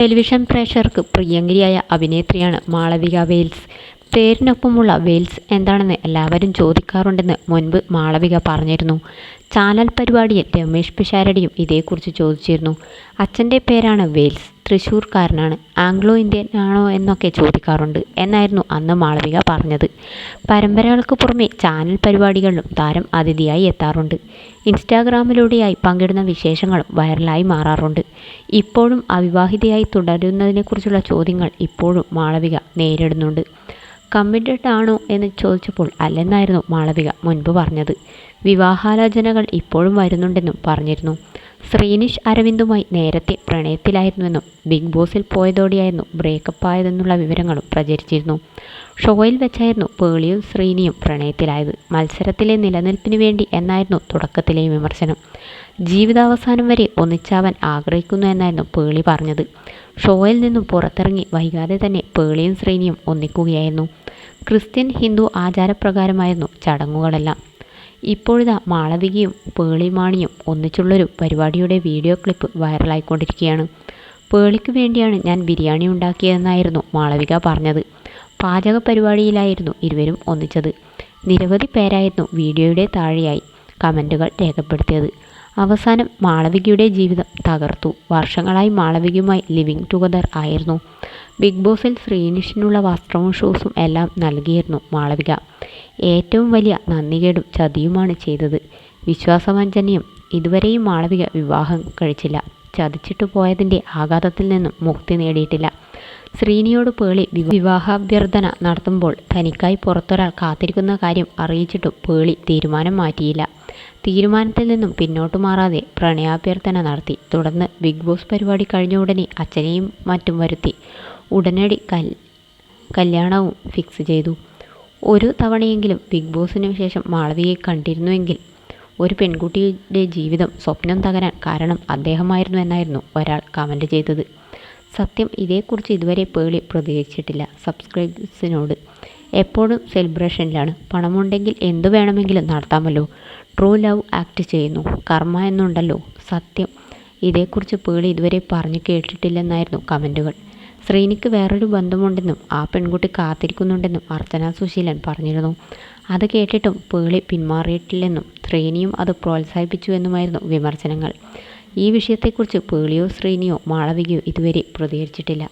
Television പ്രേക്ഷകർക്ക് പ്രിയങ്കരിയായ അഭിനേത്രിയാണ് Malavika Wales. പേരിനൊപ്പമുള്ള Wales എന്താണെന്ന് എല്ലാവരും ചോദിക്കാറുണ്ടെന്ന് മുൻപ് മാളവിക പറഞ്ഞിരുന്നു. ചാനൽ പരിപാടിയിൽ രമേഷ് പിഷാരടിയും ഇതേക്കുറിച്ച് ചോദിച്ചിരുന്നു. അച്ഛൻ്റെ പേരാണ് വെയിൽസ്, തൃശ്ശൂർക്കാരനാണ്, ആംഗ്ലോ ഇന്ത്യൻ ആണോ എന്നൊക്കെ ചോദിക്കാറുണ്ട് എന്നായിരുന്നു അന്ന് മാളവിക പറഞ്ഞത്. പരമ്പരകൾക്ക് പുറമെ ചാനൽ പരിപാടികളിലും താരം അതിഥിയായി എത്താറുണ്ട്. ഇൻസ്റ്റാഗ്രാമിലൂടെയായി പങ്കിടുന്ന വിശേഷങ്ങളും വൈറലായി മാറാറുണ്ട്. ഇപ്പോഴും അവിവാഹിതയായി തുടരുന്നതിനെക്കുറിച്ചുള്ള ചോദ്യങ്ങൾ ഇപ്പോഴും മാളവിക നേരിടുന്നുണ്ട്. കമ്മിറ്റഡ് ആണോ എന്ന് ചോദിച്ചപ്പോൾ അല്ലെന്നായിരുന്നു മാളവിക മുൻപ് പറഞ്ഞത്. വിവാഹാലോചനകൾ ഇപ്പോഴും വരുന്നുണ്ടെന്നും പറഞ്ഞിരുന്നു. ശ്രീനിഷ് അരവിന്ദുമായി നേരത്തെ പ്രണയത്തിലായിരുന്നുവെന്നും ബിഗ് ബോസിൽ പോയതോടെയായിരുന്നു ബ്രേക്കപ്പ് ആയതെന്നുള്ള വിവരങ്ങളും പ്രചരിച്ചിരുന്നു. ഷോയിൽ വെച്ചായിരുന്നു പേളിയും ശ്രീനിയും പ്രണയത്തിലായത്. മത്സരത്തിലെ നിലനിൽപ്പിന് വേണ്ടി എന്നായിരുന്നു തുടക്കത്തിലെ വിമർശനം. ജീവിതാവസാനം വരെ ഒന്നിച്ചാവാൻ ആഗ്രഹിക്കുന്നു എന്നായിരുന്നു പേളി പറഞ്ഞത്. ഷോയിൽ നിന്നും പുറത്തിറങ്ങി വൈകാതെ തന്നെ പേളിയും ശ്രീനിയും ഒന്നിക്കുകയായിരുന്നു. ക്രിസ്ത്യൻ ഹിന്ദു ആചാരപ്രകാരമായിരുന്നു ചടങ്ങുകളെല്ലാം. ഇപ്പോഴിതാ മാളവികയും പേളിമാണിയും ഒന്നിച്ചുള്ളൊരു പരിപാടിയുടെ വീഡിയോ ക്ലിപ്പ് വൈറലായിക്കൊണ്ടിരിക്കുകയാണ്. പേളിക്ക് വേണ്ടിയാണ് ഞാൻ ബിരിയാണി ഉണ്ടാക്കിയതെന്നായിരുന്നു മാളവിക പറഞ്ഞത്. പാചക പരിപാടിയിലായിരുന്നു ഇരുവരും ഒന്നിച്ചത്. നിരവധി പേരായിരുന്നു വീഡിയോയുടെ താഴെയായി കമൻറ്റുകൾ രേഖപ്പെടുത്തിയത്. അവസാനം മാളവികയുടെ ജീവിതം തകർത്തു. വർഷങ്ങളായി മാളവികയുമായി ലിവിങ് ടുഗദർ ആയിരുന്നു. ബിഗ് ബോസിൽ ശ്രീനിഷിനുള്ള വസ്ത്രവും ഷൂസും എല്ലാം നൽകിയിരുന്നു മാളവിക. ഏറ്റവും വലിയ നന്ദികേടും ചതിയുമാണ് ചെയ്തത്. വിശ്വാസവഞ്ചനയും. ഇതുവരെയും മാളവിക വിവാഹം കഴിച്ചില്ല. ചതിച്ചിട്ടു പോയതിൻ്റെ ആഘാതത്തിൽ നിന്നും മുക്തി നേടിയിട്ടില്ല. ശ്രീനിയോട് പേളി വിവാഹാഭ്യർത്ഥന നടത്തുമ്പോൾ തനിക്കായി പുറത്തൊരാൾ കാത്തിരിക്കുന്ന കാര്യം അറിയിച്ചിട്ടും പേളി തീരുമാനം മാറ്റിയില്ല. തീരുമാനത്തിൽ നിന്നും പിന്നോട്ടു മാറാതെ പ്രണയാഭ്യർത്ഥന നടത്തി. തുടർന്ന് ബിഗ് ബോസ് പരിപാടി കഴിഞ്ഞ ഉടനെ അച്ഛനെയും മറ്റും വരുത്തി ഉടനടി കല്യാണവും ഫിക്സ് ചെയ്തു. ഒരു തവണയെങ്കിലും ബിഗ് ബോസിനു ശേഷം മാളവികയെ കണ്ടിരുന്നുവെങ്കിൽ ഒരു പെൺകുട്ടിയുടെ ജീവിതം സ്വപ്നം തകരാൻ കാരണം അദ്ദേഹമായിരുന്നു എന്നായിരുന്നു ഒരാൾ കമൻറ്റ് ചെയ്തത്. സത്യം, ഇതേക്കുറിച്ച് ഇതുവരെ പേളി പ്രതികരിച്ചിട്ടില്ല. സബ്സ്ക്രൈബേഴ്സിനോട് എപ്പോഴും സെലിബ്രേഷനിലാണ്. പണമുണ്ടെങ്കിൽ എന്തു വേണമെങ്കിലും നടത്താമല്ലോ. ട്രൂ ലവ് ആക്ട് ചെയ്യുന്നു. കർമ്മ എന്നുണ്ടല്ലോ. സത്യം, ഇതേക്കുറിച്ച് പേളി ഇതുവരെ പറഞ്ഞു കേട്ടിട്ടില്ലെന്നായിരുന്നു കമൻറ്റുകൾ. ശ്രീനിക്ക് വേറൊരു ബന്ധമുണ്ടെന്നും ആ പെൺകുട്ടി കാത്തിരിക്കുന്നുണ്ടെന്നും അർച്ചന സുശീലൻ പറഞ്ഞിരുന്നു. അത് കേട്ടിട്ടും പേളി പിന്മാറിയിട്ടില്ലെന്നും ശ്രീനിയും അത് പ്രോത്സാഹിപ്പിച്ചുവെന്നുമായിരുന്നു വിമർശനങ്ങൾ. ഈ വിഷയത്തെക്കുറിച്ച് പേളിയോ ശ്രീനിയോ മാളവികയോ ഇതുവരെ പ്രതികരിച്ചിട്ടില്ല.